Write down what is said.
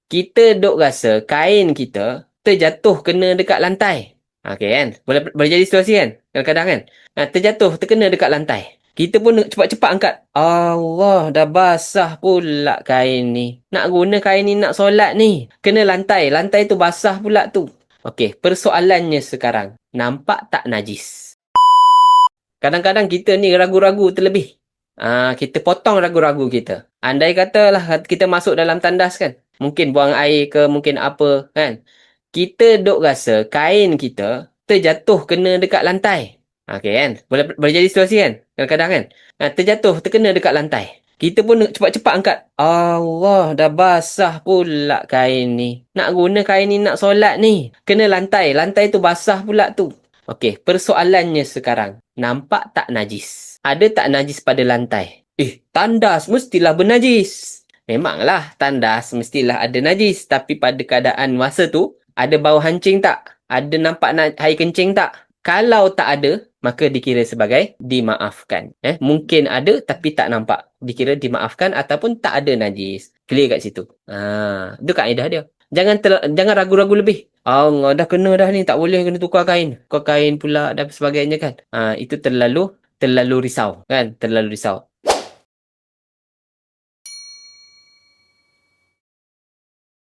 kita duk rasa kain kita terjatuh kena dekat lantai. Okey kan? Boleh jadi situasi kan? Kadang-kadang kan? Terjatuh, terkena dekat lantai. Kita pun cepat-cepat angkat. Allah, dah basah pula kain ni. Nak guna kain ni nak solat ni. Kena lantai. Lantai tu basah pula tu. Okey, persoalannya sekarang. Nampak tak najis? Kadang-kadang kita ni ragu-ragu terlebih. Kita potong ragu-ragu kita. Andai katalah kita masuk dalam tandas kan. Mungkin buang air ke, mungkin apa kan. Kita duk rasa kain kita terjatuh kena dekat lantai. Okey kan? Boleh jadi situasi kan? Kadang-kadang kan? Terjatuh, terkena dekat lantai. Kita pun cepat-cepat angkat. Allah, dah basah pula kain ni. Nak guna kain ni nak solat ni. Kena lantai. Lantai tu basah pula tu. Okey, persoalannya sekarang. Nampak tak najis? Ada tak najis pada lantai? Tandas mestilah bernajis. Memanglah, tandas mestilah ada najis. Tapi pada keadaan masa tu, ada bau hancing tak? Ada nampak air kencing tak? Kalau tak ada, maka dikira sebagai dimaafkan. Mungkin ada tapi tak nampak. Dikira dimaafkan ataupun tak ada najis. Clear kat situ. Itu kaedah dia. Jangan ragu-ragu lebih. Allah, dah kena dah ni. Tak boleh kena tukar kain. Tukar kain pula dan sebagainya kan. Itu terlalu risau kan. Terlalu risau.